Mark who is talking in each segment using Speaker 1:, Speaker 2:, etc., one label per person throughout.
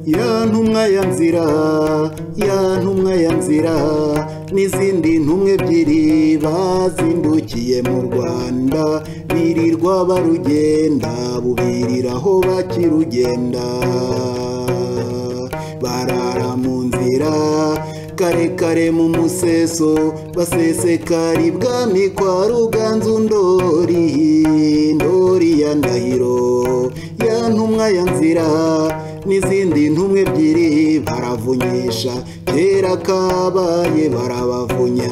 Speaker 1: ya ntumwa ya nzira n'izindi ntumwe ebyiri bazindukiye mu Rwanda birirwa barugenda bubiriraho bakirugenda barara mu nzira kare kare mu museso basesekara ibwami kwa Ruganzu Ndori ya Ndahiro ya ntumwa ya nzira n'izindi ntumwe ebyiri baravunyisha kera kabaye barabavunya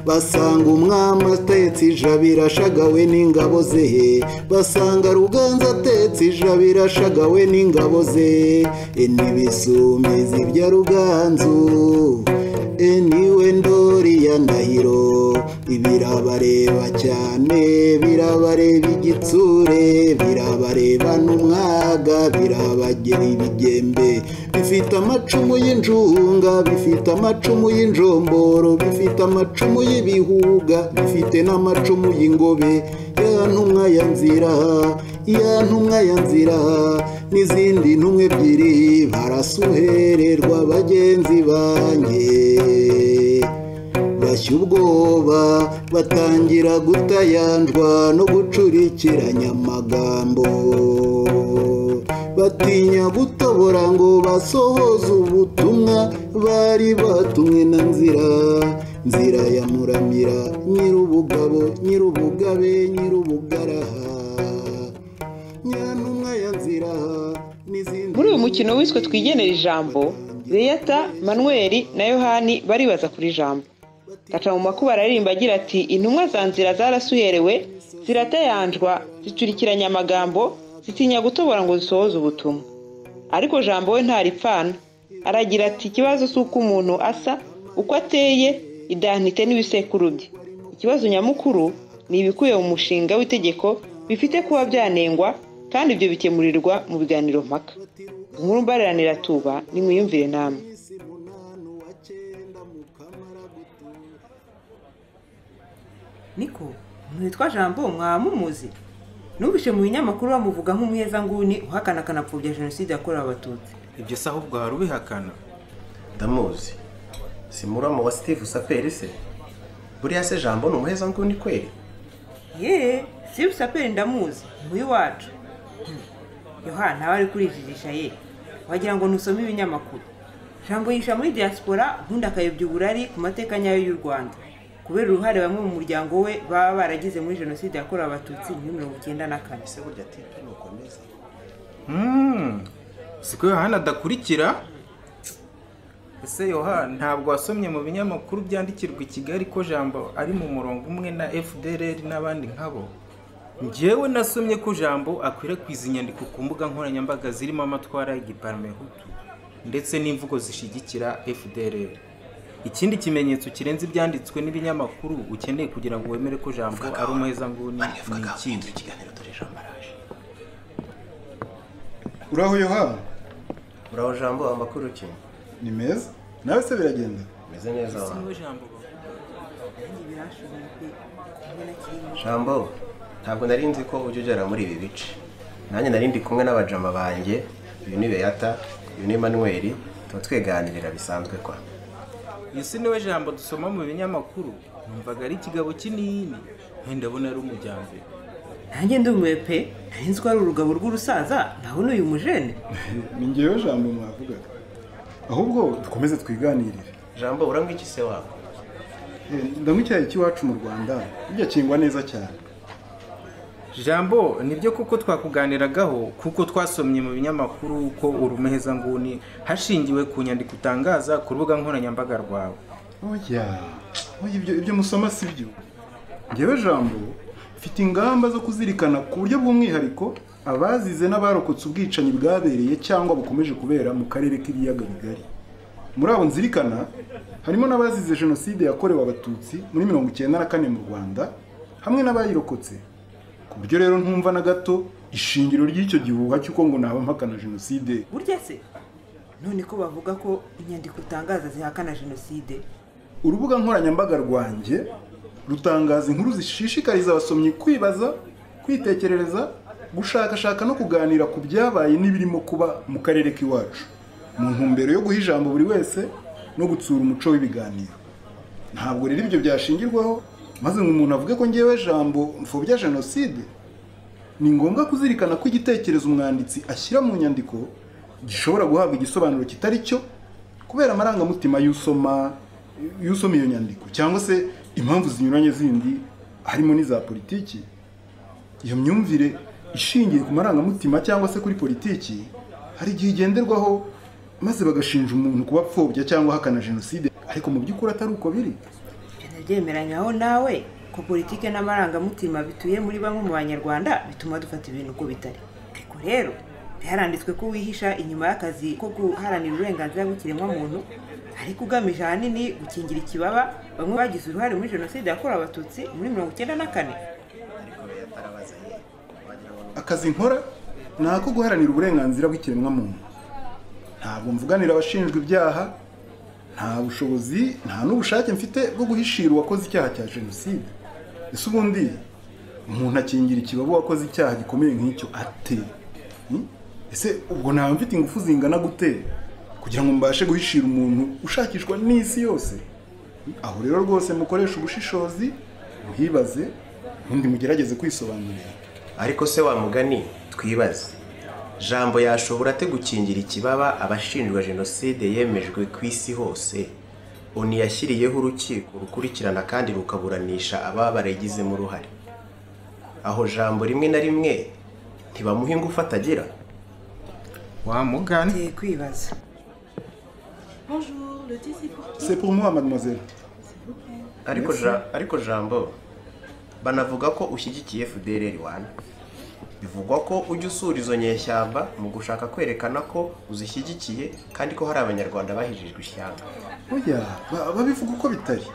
Speaker 1: basanga umwami atetse ijabiro ashagawe n'ingabo ze basanga Ruganzu atetse ijabiro ashagawe n'ingabo ze n'ibisumizi bya Ruganzu niwe Ndori ya Ndahiro birabareba cyane birabareba igitsure birabareba n'umwaga birabagera ibigembe bifite amacumu y'injunga bifite amacumu y'injomboro bifite amacumu y'ibihuga bifite n'amacumu y'ingobe ya ntumwa ya nzira n'izindi ntumwe ebyiri barasuhererwa bagenzi banjye bashya ubwoba batangira gutayanjwa no gucurikiranya amagambo batinya gutobora ngo basohoze ubutumwa bari batumwe na nzira ya Muramira nyir'ubugabo nyir'ubugabe nyir'ubugaraha nyantumwa ya nzira n'izindi.
Speaker 2: Muri uyu mukino wiswe twigenera ijambo Beata Manuel na Yohani baribaza kuri ijambo Gaca mu makuba aririmba agira ati intumwa za nzira zarasuherewe ziratayanjwa zicurikiranya amagambo zitinya gutobora ngo zisohoze ubutumwa ariko jambo we ntaripfana aragira ati ikibazo s'uko umuntu asa uko ateye idanite n'ibisekuru bye ikibazo nyamukuru ni ibikuye mu mushinga w'itegeko bifite kuba byanengwa kandi ibyo bikemurirwa mu biganiro mpaka inkuru mbareranira tuba nimwiyumvire namwe.
Speaker 3: Niko mwitwa Jambo mwamumuzi nubishe mu binyamakuru bamuvuga nk'umuhezanguni uhakana akanapfobya jenoside yakorewe abatutsi.
Speaker 4: Ibyo se ahubwo hari ubihakana?
Speaker 5: Ndamuzi si muramo wa Steve Saperi se buriya se Jambo ni umuhezanguni kweli?
Speaker 3: Steve Saperi ndamuzi muyi wacu. Yohana nawe ari kurijijisha wagira ngo nusome ibinyamakuru. Jambo yisha muri diaspora ubundi akayobya uburari ku mateka nyayo y'u Rwanda kubera uruhare bamwe mu muryango we baba baragize muri jenoside yakorewe abatutsi muri 1994.
Speaker 5: Se burya tipe nukomeza.
Speaker 4: Siko Yohana adakurikira? Ese Yohana ntabwo wasomye mu binyamakuru byandikirwa i Kigali ko Jambo ari mu murongo umwe na FDLR n'abandi nkabo? Njyewe nasomye ko Jambo akwirakwiza inyandiko ku mbuga nkoranyambaga zirimo amatwara y'igiparmehutu ndetse n'imvugo zishigikira FDLR. Ikindi kimenyetso kirenze ibyanditswe n'ibinyamakuru ukeneye kugira ngo wemere ko Jambo ari umuhezanguni ni ikindi.
Speaker 1: Uraho Yohana?
Speaker 5: Uraho Jambo amakuru ki?
Speaker 1: Ni meza nawe se biragenda?
Speaker 5: Meze neza wa Jambo ntabwo nari nzi ko ujye ugera muri ibi bice nanjye nari ndi kumwe n'abajama banjye uyu ni Beata uyu ni Manuel tweganirira bisanzwe kwa.
Speaker 4: Isi niwe Jambo dusoma mu binyamakuru numvaga ari ikigabo kinini ndabona ari umujyambere.
Speaker 3: Nanjye ndumiwe pe nari nzi ko ari urugabo rw'urusaza naho n'uyu mujene.
Speaker 1: Ni ngewe Jambo mwavugaga ahubwo dukomeze twiganirire.
Speaker 5: Jambo urambwa iki se wako?
Speaker 1: Ndamwicyaye cy'iwacu mu Rwanda bijya kingwa neza cyane.
Speaker 4: Jambo nibyo kuko twakuganiragaho kuko twasomye mu binyamakuru ko urumehezanguni hashingiwe ku nyandiko utangaza ku rubuga nkoranyambaga rwawe.
Speaker 1: Ibyo musoma si byo. Ngewe Jambo mfite ingamba zo kuzirikana ku buryo bw'umwihariko abazize n'abarokotse ubwicanyi bwabereye cyangwa bukomeje kubera mu karere k'ibiyaga bigari. Muri abo nzirikana harimo n'abazize jenoside yakorewe abatutsi muri 1994 mu Rwanda hamwe n'abayirokotse. Ku buryo rero ntumva na gato ishingiro ry'icyo gihuha cyuko ngo naba mpakana jenoside.
Speaker 3: Burya se none ko bavuga ko inyandiko utangaza zihakana jenoside?
Speaker 1: Urubuga nkoranyambaga rwanjye rutangaza inkuru zishishikariza abasomyi kwibaza, kwitekerereza, gushakashaka no kuganira ku byabaye n'ibirimo kuba mu karere k'iwacu, mu ntumbero yo guha ijambo buri wese no gutsura umuco w'ibiganiro. Ntabwo rero ibyo byashingirwaho maze ngo umuntu avuge ko ngewe jambo mfobya jenoside. Ni ngombwa kuzirikana ko igitekerezo umwanditsi ashyira mu nyandiko gishobora guhabwa igisobanuro kitari cyo kubera amarangamutima y'usoma iyo nyandiko, cyangwa se impamvu zinyuranye zindi harimo n'iza politiki. Iyo myumvire ishingiye ku marangamutima cyangwa se kuri politiki hari igihe igenderwaho maze bagashinja umuntu kuba apfobya cyangwa ahakana jenoside, ariko mu by'ukuri atari uko biri.
Speaker 3: Byemeranyaho nawe ko politike n'amarangamutima bituye muri bamwe mu banyarwanda bituma dufata ibintu uko bitari. Ariko rero byaranditswe ko wihisha inyuma y'akazi ko guharanira uburenganzira bw'ikiremwamuntu, ariko ugamije ahanini gukingira ikibaba bamwe bagize uruhare muri jenoside yakorewe abatutsi muri 1994.
Speaker 1: Akazi nkora ni ako guharanira uburenganzira bw'ikiremwamuntu. Ntabwo mvuganira abashinjwa ibyaha, nta bushobozi nta n'ubushake mfite bwo guhishira uwakoze icyaha cya jenoside. Ese ubundi umuntu akingira ikibaba wakoze icyaha gikomeye nk'icyo ate? Ese ubwo nta mfite ingufu zingana gute kugira ngo mbashe guhishira umuntu ushakishwa n'isi yose? Aho rero rwose mukoresha ubushishozi, muhibaze, ubundi mugerageze kwisobanurira.
Speaker 5: Ariko se wa mugani twibaze, jambo yashobora ate gukingira ikibaba abashinjwa jenoside yemejwe ku isi hose? Oni yashyiriyeho urukiko rukurikirana kandi rukaburanisha ababa barayigizemo uruhare. Aho jambo rimwe na rimwe ntibamuha ingufu atagira.
Speaker 4: Wa mugani
Speaker 3: Kwibaza.
Speaker 6: Bonjour, le thé c'est pour qui?
Speaker 1: C'est pour moi, mademoiselle.
Speaker 5: Ariko jambo banavuga ko ushyigikiye FDLR wana. Bivugwa ko ujya usura izo nyeshyamba mu gushaka kwerekana ko uzishyigikiye kandi ko hari abanyarwanda bahijijwe ishyamba.
Speaker 1: Oya, babivuga uko bitari.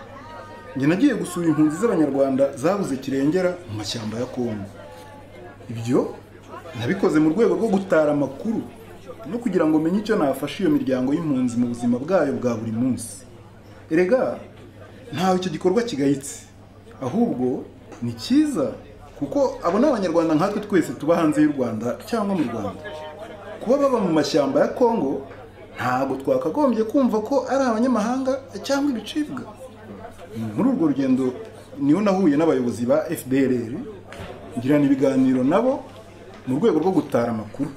Speaker 1: Njye nagiye gusura impunzi z'abanyarwanda zabuze kirengera mu mashyamba ya Kongo. Ibyo nabikoze mu rwego rwo gutara amakuru no kugira ngo menye icyo nafasha iyo miryango y'impunzi mu buzima bwayo bwa buri munsi. Erega ntawe icyo gikorwa kigayitse, ahubwo ni cyiza kuko abo n'abanyarwanda nkatwe twese tuba hanze y'u Rwanda cyangwa mu Rwanda. Kuba baba mu mashyamba ya Kongo ntabwo twakagombye kumva ko ari abanyamahanga cyangwa ibicibwa. Muri urwo rugendo niho nahuye n'abayobozi ba FDLR, ngirana ibiganiro nabo mu rwego rwo gutara amakuru.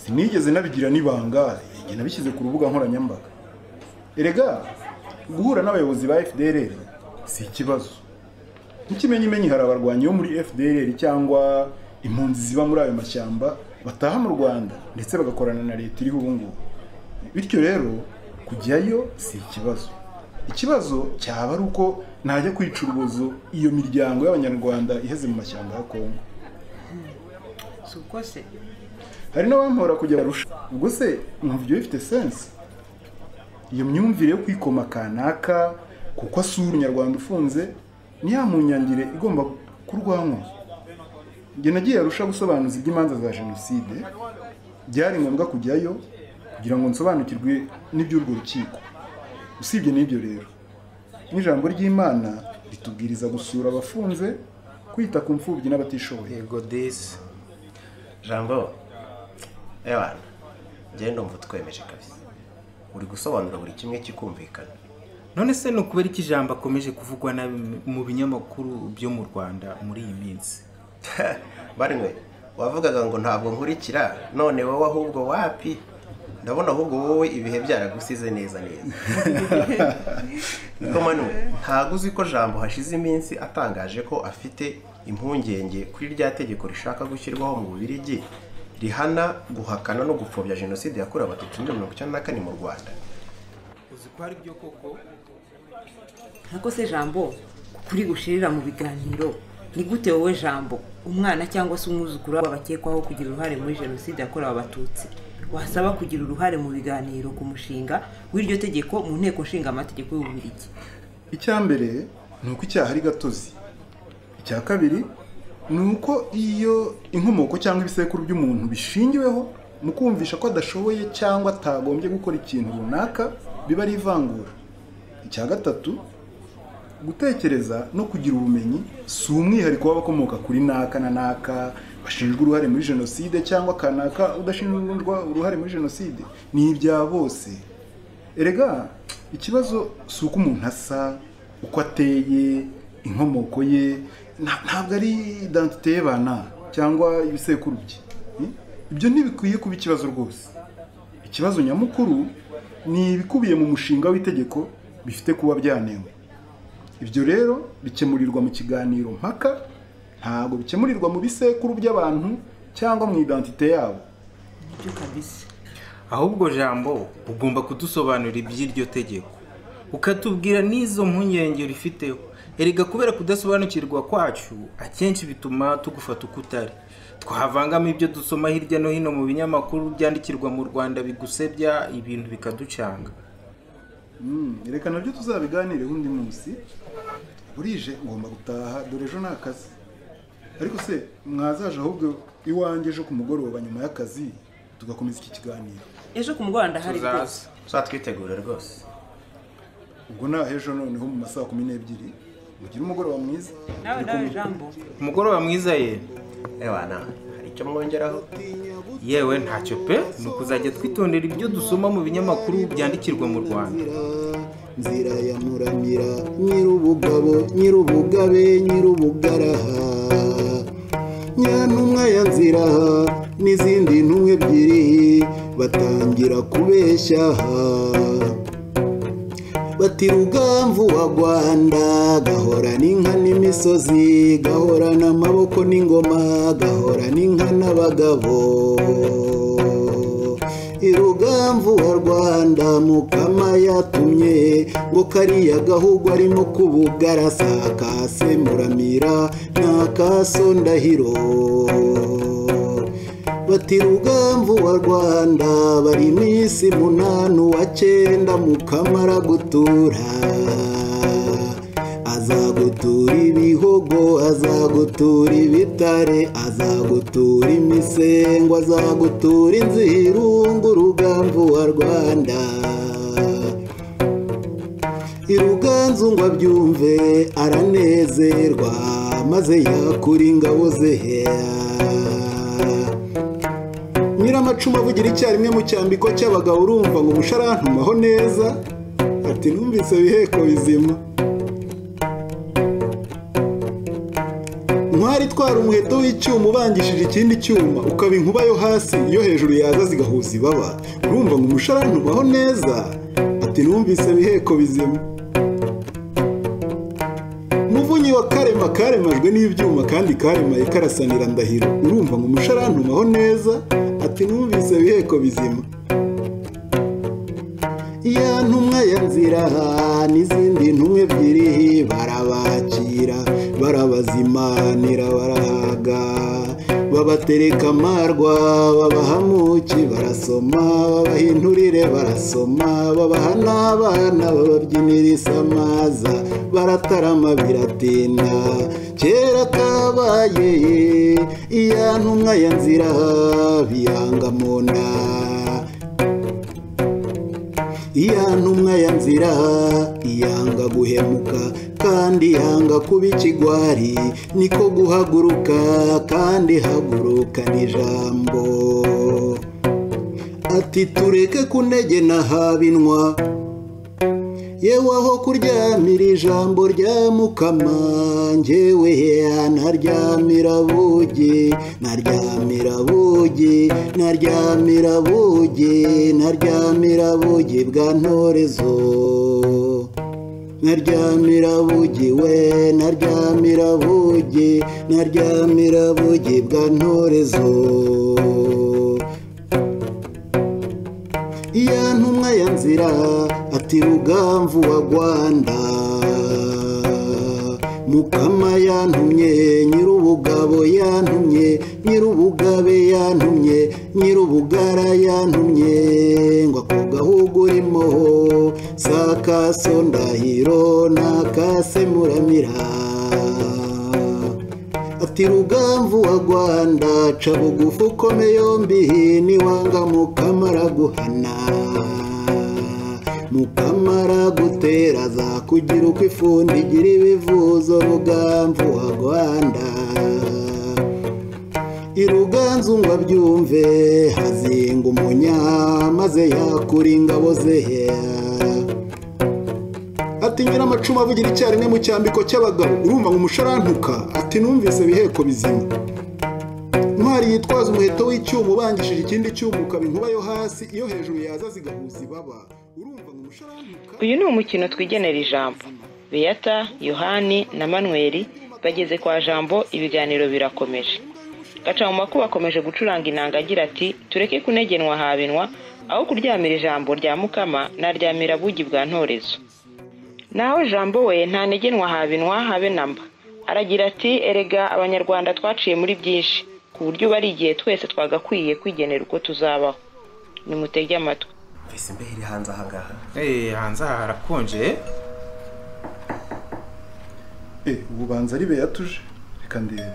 Speaker 1: Sinigeze nabigira n'ibanga, nabishyize ku rubuga nkoranyambaga. Erega guhura n'abayobozi ba FDLR si ikibazo. N'ikimenyimenyi hari abarwanyi bo muri FDLR cyangwa impunzi ziba muri ayo mashyamba bataha mu Rwanda ndetse bagakorana na leta iriho ubu ngubu. Bityo rero kujyayo si ikibazo. Ikibazo cyaba ari uko najya kwica urubozo iyo miryango y'abanyarwanda iheze mu mashyamba ya Kongo.
Speaker 3: Suko se
Speaker 1: Hari n'abampora kujya barusha. Ubwo se mwumva ibyo bifite sense? Iyo myumvire yo kwikoma kanaka kuko asura umunyarwanda ufunze ni ya munyangire igomba kurwanwa. Njye nagiye arusha gusobanuza iby'imanza za jenoside, byari ngombwa kujyayo kugira ngo nsobanukirwe n'iby'urwo rukiko. Usibye n'ibyo rero, n'ijambo ry'Imana ritubwiriza gusura abafunze, kwita ku mfubyi n'abatishoboye.
Speaker 5: Yego disi. Jambo, ewana, njye ndumva twemeje kabisa. Uri gusobanura buri kimwe kikumvikana.
Speaker 4: none se no kubera iki jambo akomeje kuvugwa nabi mu binyamakuru byo mu Rwanda muri iyi minsi?
Speaker 5: Barimwe, wavugaga ngo ntabwo nkurikira, none wowe ahubwo wapi? Ndabona ahubwo wowe ibihe byaragusize neza neza. Niko Manuel, ntabwo uzi ko jambo hashize iminsi atangaje ko afite impungenge kuri rya tegeko rishaka gushyirwaho mu Bubiligi rihana guhakana no gupfobya jenoside yakorewe abatutsi muri 1994 mu Rwanda.
Speaker 4: Uzi ko hari byo koko?
Speaker 3: Nako se jambo kuri gushirira mu biganiro ni gute wowe jambo umwana cyangwa se umwuzukuru w'abakekwaho kugira uruhare muri jenoside yakorewe abatutsi wasaba kugira uruhare mu biganiro ku mushinga w'iryo tegeko mu nteko nshinga amategeko y'Ububiligi?
Speaker 1: Icyambere ni uko icyaha ari gatozi. Icya kabiri ni uko iyo inkomoko cyangwa ibisekuru by'umuntu bishingiweho mu kumvisha ko adashoboye cyangwa atagombye gukora ikintu runaka biba ari ivangura. Icya gatatu gutekereza no kugira ubumenyi si umwihariko w'abakomoka kuri naka na naka bashinjwa uruhare muri jenoside cyangwa kanaka udashinjwa uruhare muri jenoside, ni ibya bose. Erega ikibazo si uko umuntu asa, uko ateye, inkomoko ye, ntabwo ari identite y'abana cyangwa ibisekuru bye. Ibyo ntibikwiye kuba ikibazo rwose. Ikibazo nyamukuru ni ibikubiye mu mushinga w'itegeko bifite kuba byanengwa. Ibyo rero bikemurirwa mu kiganiro mpaka, ntabwo bikemurirwa mu bisekuru by'abantu cyangwa mu identite yabo.
Speaker 3: Nibyo kabisa.
Speaker 4: Ahubwo Jambo ugomba kudusobanurira iby'iryo tegeko, ukatubwira n'izo mpungenge rifiteho. Erega kubera kudasobanukirwa kwacu akenshi bituma tugufata uko utari. Twahavangamo ibyo dusoma hirya no hino mu binyamakuru byandikirwa mu Rwanda bigusebya, ibintu bikaducanga.
Speaker 1: Reka nabyo tuzabiganireho undi munsi. Burije ngomba gutaha, dore ejo ni akazi. Ariko se mwazaje ahubwo iwanjye ejo ku mugoroba nyuma y'akazi tugakomeza iki kiganiro?
Speaker 3: Ejo ku mugoroba ndahari rwose.
Speaker 5: Twitegura rwose.
Speaker 1: Ubwo na ejo noneho mu masaha 12. Mugire umugoroba mwiza.
Speaker 3: Nawe Jambo.
Speaker 4: Umugoroba mwiza ye.
Speaker 5: Ewana, hari icyo mwongeraho?
Speaker 4: Yewe ntacyo pe, nukuzajya twitondera ibyo dusoma mu binyamakuru byandikirwa mu Rwanda.
Speaker 6: Nzira ya Muramira, Nyirubugabo, Nyirubugabe, Nyirubugaraha, Nyantumwa ya Nzira n'izindi ntumwe ebyiri batangira kubeshya. Bati Rugamvu wa Rwanda gahora n'inka n'imisozi, gahora n'amaboko n'ingoma, gahora n'inka n'abagabo. Rugamvu wa Rwanda Mukama yatumye ngo kariya gahugu arimo kubugarasa, kase Muramira n'akaso Ndahiro. Bati Rugamvu wa Rwanda bari iminsi 8 wa 9 Mukama aragutura. Azagutura ibihogo, azagutura ibitare, azagutura imisengo, azagutura inzirungu. Rugamvu wa Rwanda Iruganzu ngo abyumve aranezerwa, maze yakura ingabo ze. Nyiramacumu avugira icyarimwe mu cyambiko cy'abagabo, urumva ngo umusharantumaho neza. Ati numvise biheko bizima. Ntwari twara umuheto w'icyuma ubangishije ikindi cyuma, ukaba inkuba yo hasi iyo hejuru yaza zigahuza ibaba. Urumva ngo umusharantumaho neza. Ati numvise biheko bizima. Muvunyi wa Karema karemajwe n'ibyuma kandi karemaye karasanira Ndahiro. Urumva ngo umusharantumaho neza. Ati numvise biheko bizima. Ya Ntumwa ya Nzira n'izindi ntumwe ebyiri barabakira, barabazimanira, barahaga, babatereka amarwa, babahamuki barasoma, babahinturire barasoma, babaha n'abana bababyinira isamaza, baratarama biratinda. Kera kabaye iya Ntumwa ya Nzira biyanga mu nda. Iya Ntumwa ya Nzira iyanga guhemuka kandi yanga kuba ikigwari, niko guhaguruka kandi hagurukana ijambo. Ati tureke kunegena habinwa, yewe aho kuryamira ijambo rya Mukama, njyewe naryamira bugi, naryamira bugi, naryamira bugi, naryamira bugi bwa Ntorezo. Naryamira bugi we, naryamira bugi, naryamira bugi bwa Ntorezo. Iya Ntumwa ya Nzira ati Rugamvu wa Rwanda Mukama yantumye, Nyirubugabo yantumye, Nyirubugabe yantumye, Nyirubugara yantumye, ngo ako gahugu urimo sakaso Ndahiro n'akase Muramira. Ati Rugamvu wa Rwanda ca bugufi ukome yombi, niwanga Mukama araguhana. mukamara gutera za kugira uko ifundi igira ibivuzo rugamvu wa Rwanda iruganzu ngo abyumve hazinga umunya maze yakura ingabo ze ati nyiramacumu avugira icyarimwe mu cyambiko cy'abagabo urumva ngo umusharantuka ati numvise biheko bizima ntwari yitwaza umuheto w'icyuma ubangishije ikindi cyuma ukaba inkuba yo hasi iyo hejuru yaza zigahuza ibaba urumva ngo umusharantuka.
Speaker 2: Uyu ni umukino twigenera ijambo. Beata, Yohani na Manweri bageze kwa Jambo, ibiganiro birakomeje. Gacamumakuba akomeje gucuranga inanga agira ati tureke kunegenwa habinwa aho kuryamira ijambo rya Mukama naryamira bugi bwa Ntorezo. Naho Jambo we nta negenwa habinwa habe namba. Aragira ati erega abanyarwanda twaciye muri byinshi ku buryo bari igihe twese twagakwiye kwigenera uko tuzabaho. Nimutege amatwi.
Speaker 5: Mbese mbere hanze ahangaha.
Speaker 4: Hanze harakonje.
Speaker 1: Ububanza ari Beatuje reka ndebe.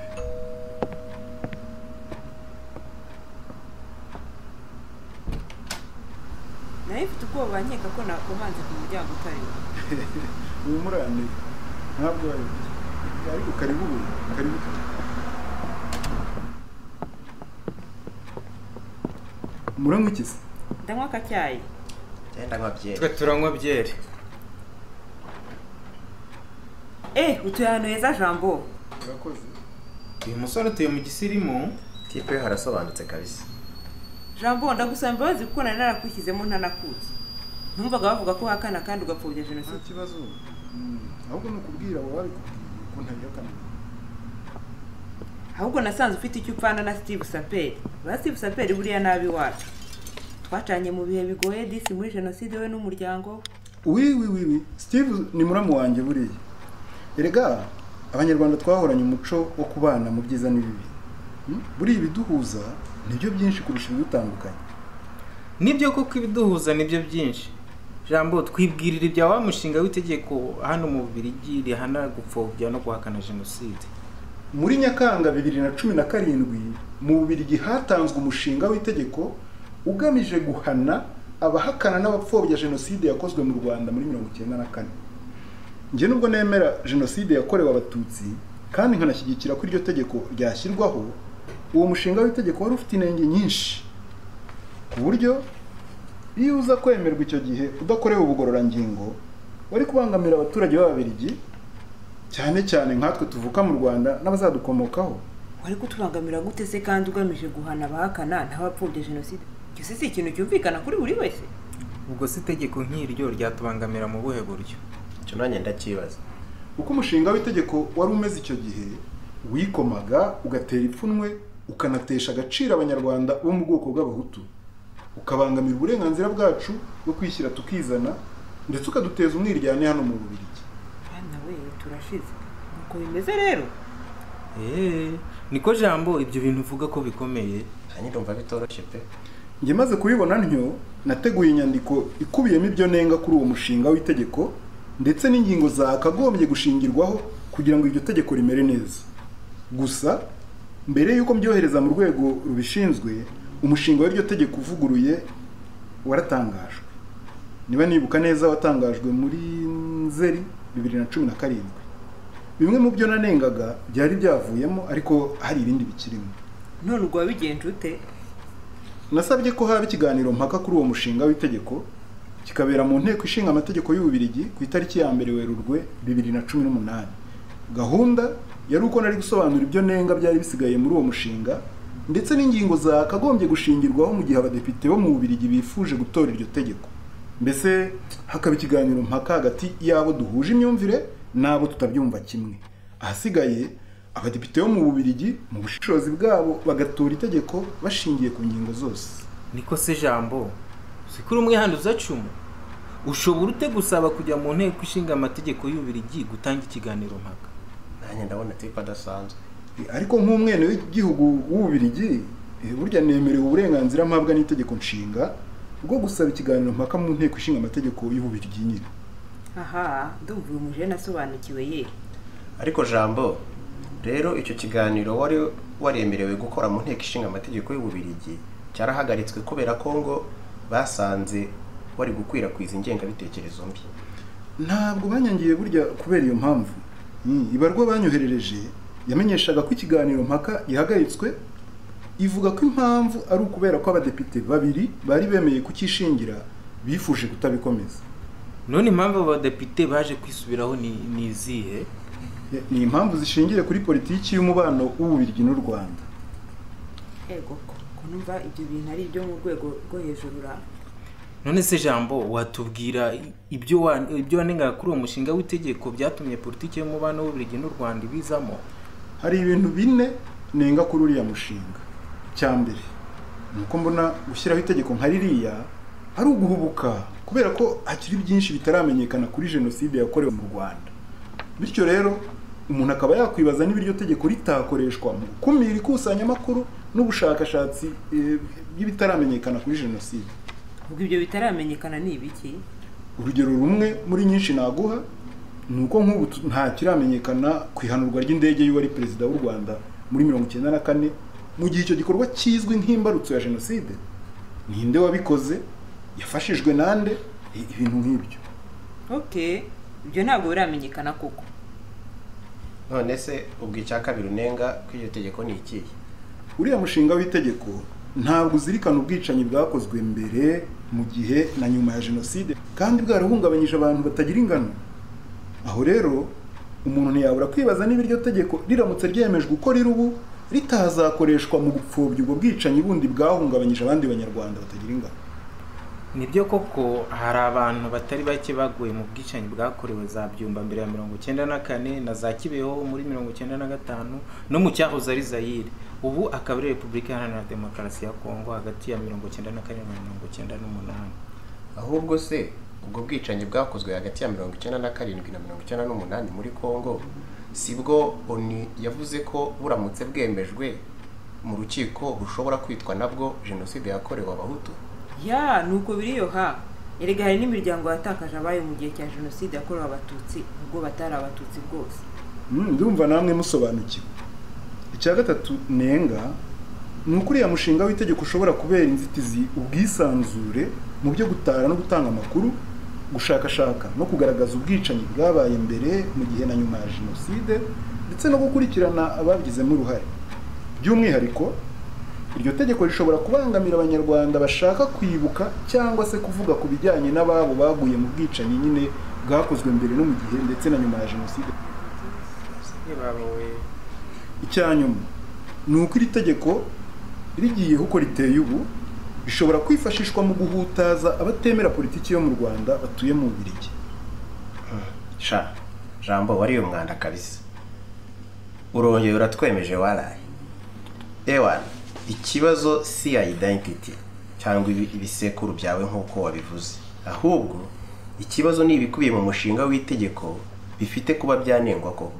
Speaker 3: nawe mfite ubwoba nkeka ko nakomanze ku muryango utari
Speaker 1: uyu murane ntabwo ariko karibu muranywa iki se?
Speaker 3: ndanywa akacyayi.
Speaker 5: Ndanywa byeri.
Speaker 4: Twe turanywa byeri.
Speaker 3: utuye ahantu heza Jambo.
Speaker 1: Urakoze.
Speaker 4: Uyu musore utuye mu gisirimu.
Speaker 5: Tipe harasobanutse kabisa.
Speaker 3: Jambo ndagusaba imbabazi kuko nari narakwishyizemo ntanakuzi. Numvaga bavuga ko hakana kandi ugapfobya jenoside.
Speaker 1: Nta kibazo. Ahubwo nukubwira wowe ko ntayakana.
Speaker 3: Ahubwo nasanze ufite icyo upfana na Steve Saperi. Ba Steve Saperi buriya nabi wacu. Twacanye mu bihe bigoye disi muri jenoside we n'umuryango.
Speaker 1: Oui. Steve ni muramu wanjye buriya. Erega abanyarwanda twahoranye umuco wo kubana mu byiza n'ibibi. Buri ibiduhuza nibyo byinshi kurusha ibidutandukanye.
Speaker 4: Nibyo koko ibiduhuza nibyo byinshi. Jambo twibwirira ibya wa mushinga w'itegeko hano mu Bubiligi rihana gupfobya no guhakana jenoside.
Speaker 1: Muri Nyakanga 2017 mu Bubiligi hatanzwe umushinga w'itegeko ugamije guhana abahakana n'abapfobya jenoside yakozwe mu Rwanda muri 1994. Nje nubwo nemera jenoside yakorewe abatutsi kandi nkanashyigikira ko iryo tegeko ryashyirwaho, uwo mushinga w'itegeko wari ufite inenge nyinshi ku buryo iyo uza kwemerwa icyo gihe udakorewe ubugororangingo wari kubangamira abaturage b'Ababiligi cyane cyane nkatwe tuvuka mu Rwanda n'abazadukomokaho.
Speaker 3: Wari kutubangamira gute se kandi ugamije guhana abahakana n'abapfobya jenoside? Cyo si ikintu cyumvikana kuri buri wese.
Speaker 4: Ubwo si itegeko nk'iryo ryatubangamira mu buhe buryo?
Speaker 5: Cyo nanjye ndakibaza.
Speaker 1: Uko umushinga w'itegeko wari umeze icyo gihe wikomaga ugatera ipfunwe ukanatesha agaciro abanyarwanda bo mu bwoko bw'abahutu, ukabangamira uburenganzira bwacu bwo kwishyira tukizana ndetse ukaduteza umwiryane hano mu Bubiligi.
Speaker 3: Bana we turashize. Nuko bimeze rero.
Speaker 4: Niko Jambo ibyo bintu uvuga ko bikomeye.
Speaker 5: Nanjye ndumva bitoroshye pe.
Speaker 1: Nge maze kubibona ntyo nateguye inyandiko ikubiyemo ibyo nenga kuri uwo mushinga w'itegeko ndetse n'ingingo zakagombye gushingirwaho kugira ngo iryo tegeko rimere neza. Gusa mbere yuko mbyohereza mu rwego rubishinzwe, umushinga w'iryo tegeko uvuguruye waratangajwe. Niba nibuka neza watangajwe muri Nzeri 2017. Bimwe mu byo nanengaga byari byavuyemo ariko hari ibindi bikirimo.
Speaker 3: None ubwo wabigenje ute?
Speaker 1: Nasabye ko haba ikiganiro mpaka kuri uwo mushinga w'itegeko kikabera mu nteko ishinga amategeko y'Ububiligi ku itariki ya 1 Werurwe 2018. Gahunda yari uko nari gusobanura ibyo nenga byari bisigaye muri uwo mushinga ndetse n'ingingo zakagombye gushingirwaho mu gihe abadepite bo mu Bubiligi bifuje gutora iryo tegeko. Mbese hakaba ikiganiro mpaka hagati yabo duhuje imyumvire nabo tutabyumva kimwe. Ahasigaye abadepite bo mu Bubiligi mu bushishozi bwabo bagatora itegeko bashingiye ku ngingo zose.
Speaker 4: Niko se Jambo sikuri umwe handuza cumu ushobora ute gusaba kujya mu nteko ishinga amategeko y'Ububiligi gutanga ikiganiro mpaka?
Speaker 5: Nanjye ndabona tipe adasanzwe.
Speaker 1: Ariko nk'umwene w'igihugu w'Ububiligi burya nemerewe uburenganzira mpabwa n'itegeko nshinga bwo gusaba ikiganiro mpaka mu nteko ishinga amategeko y'Ububiligi nyine.
Speaker 3: Aha, ndumva uyu muje nasobanukiwe ye.
Speaker 5: Ariko Jambo rero icyo kiganiro wari waremerewe gukora mu nteko ishinga amategeko y'Ububiligi cyarahagaritswe kubera ko ngo basanze wari gukwirakwiza ingengabitekerezo mbi.
Speaker 1: ntabwo banyangiye burya kubera iyo mpamvu. Ibarwa banyoherereje yamenyeshaga ko ikiganiro mpaka gihagaritswe, ivuga ko impamvu ari ukubera ko abadepite babiri bari bemeye kukishingira bifuje kutabikomeza.
Speaker 4: none impamvu abadepite baje kwisubiraho ni izihe?
Speaker 1: Ni impamvu zishingiye kuri politiki y'umubano w'Ububiligi n'u Rwanda.
Speaker 3: ego ko numva ibyo bintu ari ibyo mu rwego rwo hejuru ra.
Speaker 4: none se Jambo, watubwira ibyo wanengaga kuri uwo mushinga w'itegeko byatumye politiki y'umubano w'Ububiligi n'u Rwanda ibizamo?
Speaker 1: Hari ibintu bine nenga kuri uriya mushinga. Cya mbere nuko mbona gushyiraho itegeko nka ririya ari uguhubuka, kubera ko hakiri byinshi bitaramenyekana kuri jenoside yakorewe mu Rwanda. Bityo rero umuntu akaba yakwibaza niba iryo tegeko ritakoreshwa mu gukumira ikusanyamakuru n'ubushakashatsi bw'ibitaramenyekana kuri jenoside.
Speaker 3: Ubwo ibyo bitaramenyekana ni ibiki?
Speaker 1: Urugero rumwe muri nyinshi naguha nuko nk'ubu nta kiramenyekana ku ihanurwa ry'indege y'uwari perezida w'u Rwanda muri 1994 mu gihe icyo gikorwa kizwi nk'imbarutso ya jenoside. Ninde wabikoze? Yafashijwe nande? Ibintu nk'ibyo.
Speaker 3: Okay, ibyo ntabwo biramenyekana koko.
Speaker 5: None se ubwo icya kabiri unenga ko iryo tegeko ni ikihe?
Speaker 1: Uriya mushinga w'itegeko ntabwo uzirikana ubwicanyi bwakozwe mbere, mu gihe na nyuma ya jenoside, kandi bwarahungabanyije abantu batagira ingano. Aho rero umuntu ntiyabura kwibaza niba iryo tegeko riramutse ryemejwe uko riri ubu ritazakoreshwa mu gupfobya ubwo bwicanyi bundi bwahungabanyije abandi banyarwanda batagira ingano.
Speaker 4: Nibyo koko hari abantu batari bake baguye mu bwicanyi bwakorewe za Byumba mbere ya 1994 na za Kibeho muri 1995 no mu cyahoze ari Zaire, ubu akaba ari Repubulika Iharanira Demokarasi ya Kongo hagati ya 1994 na 1998.
Speaker 5: Ahubwo se ubwo bwicanyi bwakozwe hagati ya 1997 na 1998 muri Kongo sibwo ONU yavuze ko buramutse bwemejwe mu rukiko bushobora kwitwa nabwo jenoside yakorewe abahutu?
Speaker 3: Ya, nuko biriyo ha. Erega hari n'imiryango yatakaje abayo mu gihe cya jenoside yakorewe abatutsi ubwo batari abatutsi bwose.
Speaker 1: Ndumva namwe musobanukiwe. Icya gatatu nenga nuko uriya mushinga w'itegeko ushobora kubera inzitizi ubwisanzure mu byo gutara no gutanga amakuru, gushakashaka no kugaragaza ubwicanyi bwabaye mbere, mu gihe na nyuma ya jenoside, ndetse no gukurikirana ababigizemo uruhare. By'umwihariko iryo tegeko rishobora kubangamira abanyarwanda bashaka kwibuka cyangwa se kuvuga ku bijyanye n'ababo baguye mu bwicanyi nyine bwakozwe mbere no mu gihe ndetse na nyuma ya jenoside. Icyanyuma nuko iri tegeko rigiye uko riteye ubu bishobora kwifashishwa mu guhutaza abatemera politiki yo mu Rwanda batuye mu Bubiligi.
Speaker 5: Jambo wari umwanda kabisa. Urongeye uratwemeje waraye. Ewana, ikibazo si identity cyangwa ibisekuru byawe nk'uko wabivuze, ahubwo ikibazo ni ibikubiye mu mushinga w'itegeko bifite kuba byanengwa ko.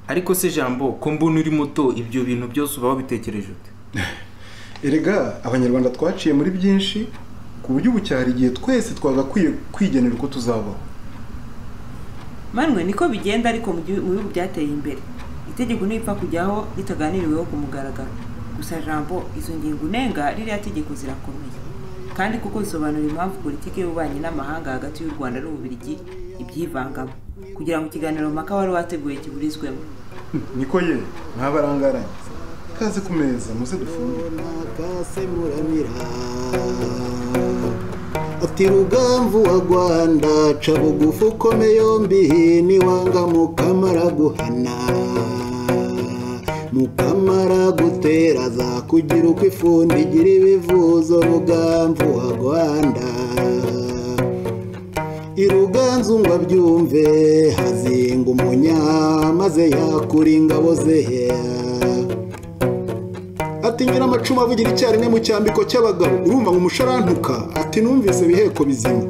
Speaker 4: Ariko se Jambo, ko mbona uri muto ibyo bintu byose ubaho bitekereje ute?
Speaker 1: Erega abanyarwanda twaciye muri byinshi ku buryo ubu cyari igihe twese twagakwiye kwigenera uko tuzabaho.
Speaker 3: Manwe niko bigenda, ariko mu bihugu byateye imbere itegeko ntipfa kujyaho ritaganiriweho ku mugaragaro. Gusa Jambo, izo ngingo unenga ririya tegeko zirakomeye, kandi kuko bisobanura impamvu politiki y'ububanyi n'amahanga hagati y'u Rwanda n'Ububiligi ibyivangamo, kugira ngo ikiganiro mpaka wari wateguye kiburizwemo.
Speaker 1: Niko ye nkabarangaranye. Kaze ku meza muze dufungure.
Speaker 6: Ati Rugamvu wa Rwanda ca bugufi ukome yombi niwanga mukamara guhana, mukamara gutera za kugira uko ifundi igira ibivuzo. Rugamvu wa Rwanda iruganzu ngo abyumve hazinga umunya maze yakura ingabo ze. Ati ngira amacumu avugira icyarimwe mu cyambiko cy'abagabo, urumva ngo umusharantuka. Ati numvise biheko bizima.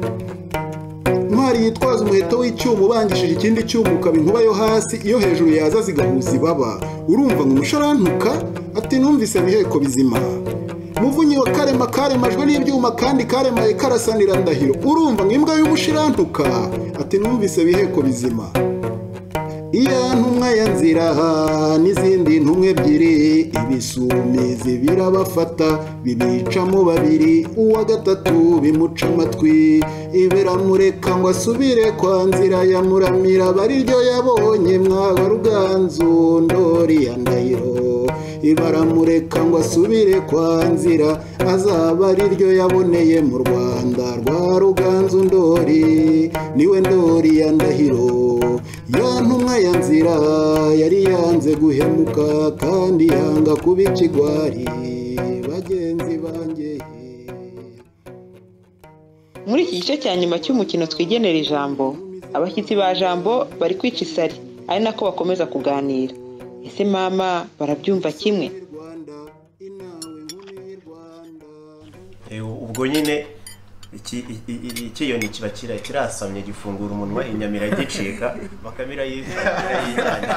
Speaker 6: Ntwari yitwaza umuheto w'icyuma ubangishije ikindi cyuma ukaba inkuba yo hasi, iyo hejuru yaza zigahuza ibaba, urumva ngo umusharantuka. Ati numvise biheko bizima. Muvunyi wa karema karemajwe n'ibyuma kandi karemaye karasanira ndahiro, urumva ngo imbwa y'umushirantuka. Ati numvise biheko bizima. iya ntumwa ya nzira n'izindi ntumwa ebyiri ibisumizi birabafata bibicamo babiri uwa gatatu bimuca amatwi biramureka ngo asubire kwa nzira ya muramira bariryo yabonye mwaga ruganzu ndori ya ndahiro baramureka ngo asubire kwa nzira azaba ariryo yaboneye mu Rwanda rwa ruganzu ndori niwe ndori ya ndahiro ya ntumwa ya nzira yari yanze guhemuka kandi yanga kuba ikigwari bagenzi banjye.
Speaker 2: Muri iki gice cya nyuma cy'umukino twigenera ijambo, abashyitsi ba jambo bari kwica isari ari nako bakomeza kuganira. Ese mama barabyumva kimwe?
Speaker 5: Ubwo nyine ikiyoni kiba kirasamye gifungura umunwa inyamira igicika bakamira yijyana.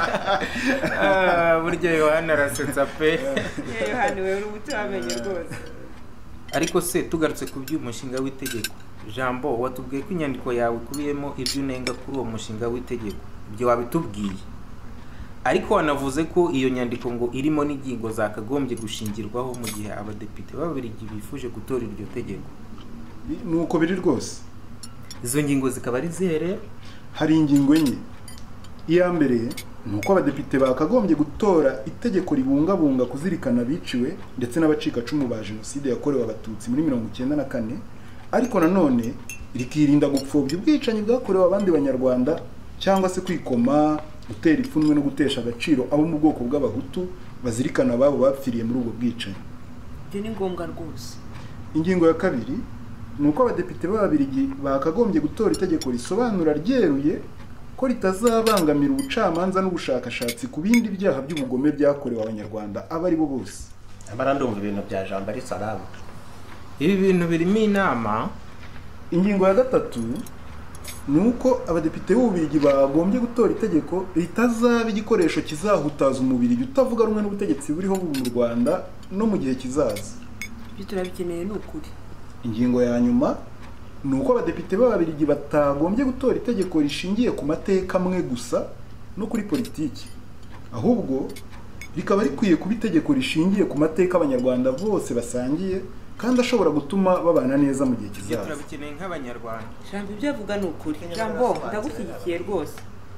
Speaker 4: Burya Yohana arasetsa pe.
Speaker 3: Yohana wewe urubuto amenye rwose.
Speaker 4: Ariko se tugarutse ku by'umushinga w'itegeko, Jambo watubwiye ko inyandiko yawe ikubiyemo ibyo unenga kuri uwo mushinga w'itegeko. Ibyo wabitubwiye. Ariko wanavuze ko iyo nyandiko ngo irimo n'ingingo zakagombye gushingirwaho mu gihe abadepite b'Ababiligi bifuje gutora iryo tegeko.
Speaker 1: Nuko biri rwose.
Speaker 4: Izo ngingo zikaba ari zihere.
Speaker 1: Hari ingingo enye. Iya mbere nuko abadepite bakagombye gutora itegeko ribungabunga kuzirikana biciwe ndetse n'abacika cumu ba jenoside yakorewe abatutsi muri 1994, ariko nanone rikirinda gupfobya ubwicanyi bwakorewe abandi banyarwanda cyangwa se kwikoma, gutera ipfunwe no gutesha agaciro abo mu bwoko bw'abahutu bazirikana babo bapfiriye muri ubwo bwicanyi.
Speaker 3: Ibyo ni ngombwa rwose.
Speaker 1: Ingingo ya kabiri nuko abadepite b'Ababiligi bakagombye gutora itegeko risobanura ryeruye ko ritazabangamira ubucamanza n'ubushakashatsi ku bindi byaha by'ubugome byakorewe abanyarwanda abari bo bose.
Speaker 5: Abarandumva ibintu bya Jambo ari salama.
Speaker 4: Ibi bintu birimo inama.
Speaker 1: Ingingo ya gatatu nuko abadepite b'Ububirigi bagombye gutora itegeko ritazaba igikoresho kizahutaza umubiri utavuga rumwe n'ubutegetsi buriho mu Rwanda no mu gihe kizaza.
Speaker 3: Ibyo turabikeneye n'ukuri.
Speaker 1: Ingingo ya nyuma nuko abadepite b'Ababiligi batagombye gutora itegeko rishingiye ku mateka amwe gusa no kuri politiki, ahubwo rikaba rikwiye kuba itegeko rishingiye ku mateka abanyarwanda bose basangiye kandi ashobora gutuma babana neza mu gihe kizaza.
Speaker 4: Turabikeneye nk'abanyarwanda.
Speaker 3: Jambo ibyo avuga ni ukuri. Jambo ndagushyigikiye rwose.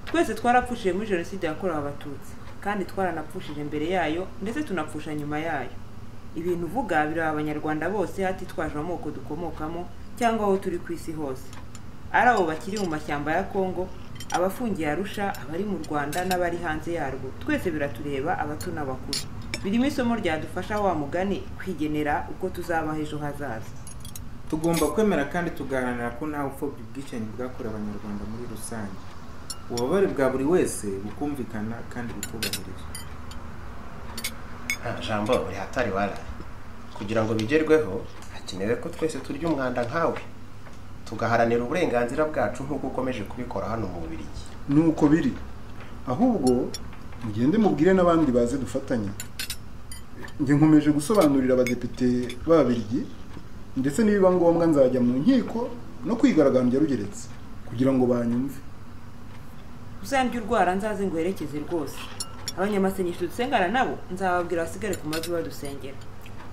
Speaker 3: Twese twarapfushije muri jenoside yakorewe abatutsi kandi twaranapfushije mbere yayo ndetse tunapfusha nyuma yayo. Ibintu uvuga biraba abanyarwanda bose hatitwaje amoko dukomokamo cyangwa aho turi ku isi hose. Ari abo bakiri mu mashyamba ya Kongo, abafungiye Arusha, abari mu Rwanda n'abari hanze yarwo. Twese biratureba abato n'abakuru. Birimo isomo ryadufasha wa mugani kwigenera uko tuzabaho ejo hazaza.
Speaker 4: Tugomba kwemera kandi tugaharanira ko nta upfobya ubwicanyi bwakorewe abanyarwanda muri rusange. Ububabare bwa buri wese bukumvikana kandi bukubahirizwa.
Speaker 5: Jambo uri hatari wala. Kugira ngo bigerweho hakenewe ko twese turya umwanda nkawe tugaharanira uburenganzira bwacu nk'uko ukomeje kubikora hano mu Bubiligi.
Speaker 1: Nuko biri. Ahubwo mugende mubwire n'abandi baze dufatanye. Nge nkomeje gusobanurira abadepite b'Ababiligi ndetse nibiba ngombwa nzajya mu nkiko no kwigaragambya rugeretse kugira ngo banyumve.
Speaker 3: Uzambye urwara nzaze nguherekeze rwose. Abanyamasengesho dusengana nabo nzababwira basigare ku mazu badusengera.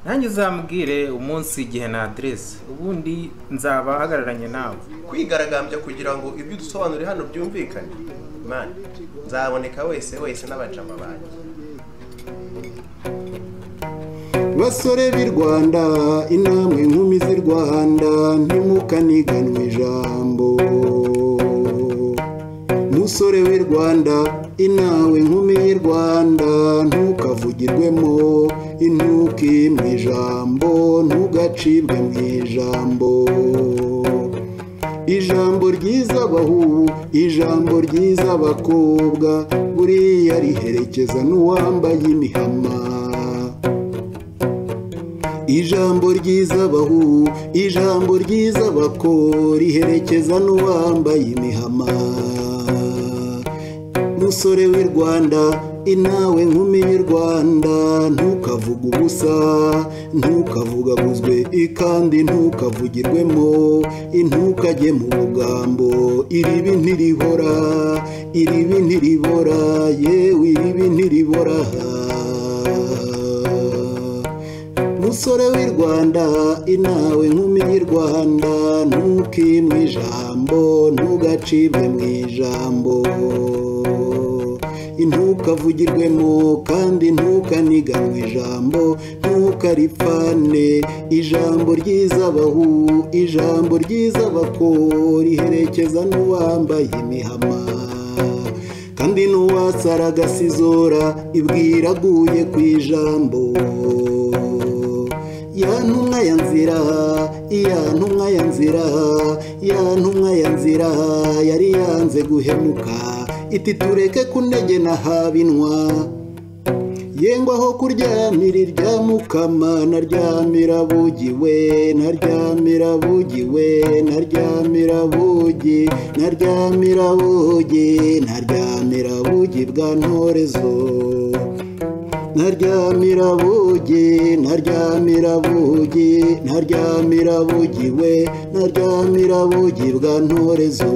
Speaker 4: Nanjye uzambwire umunsi igihe na adresse ubundi nzaba hagararanye nawe.
Speaker 5: Kwigaragambya kugira ngo ibyo dusobanure hano byumvikane. Man, nzaboneka wese n'abajama banjye.
Speaker 6: Basore b'i Rwanda inamwe nkumi z'i Rwanda ntimukaniganwe ijambo. Musore w'i Rwanda inawe nkumi y'i Rwanda ntukavugirwemo intuki mu ijambo ntugacibwe mu ijambo. Ijambo ryiza bahu, ijambo ryiza bakobwa buriya riherekeza n'uwambaye imihama. Ijambo ryiza bahu, ijambo ryiza bako riherekeza n'uwambaye imihama. Musore w'i Rwanda inawe nkumi y'u Rwanda ntukavuga ubusa ntukavugaguzwe kandi ntukavugirwemo intukajye mu bugambo iribi ntiribora yewe iribi ntiribora musore w'i Rwanda inawe nkumi y'u Rwanda ntukimwe ijambo ntugacibwe mu ijambo ntukavugirwemo kandi ntukaniganwe ijambo ntukaripfane ijambo ry'izabahu ijambo ry'izabako riherekeza n'uwambaye imihama kandi n'uwasara agasizora ibwira aguye ku ijambo ya ntumwa ya nzira yari yanze guhemuka iti tureke kunegena habinwa yengwaho kuryamira irya mukama naryamira bugi bwa ntorezo naryamira bugi bwa ntorezo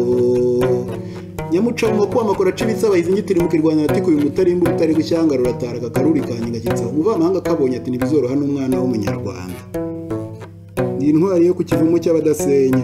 Speaker 6: nyamuca mu makuba amakora acibitse abahizi ingitiri mu kirwanya ati kuyu mutarimba utari gushyanga rurataraga karuri kanyinga kitsa umuvamahanga kabonye ati nibizoroha n'umwana w'umunyarwanda ni intwari yo ku kivumo cy'abadasenya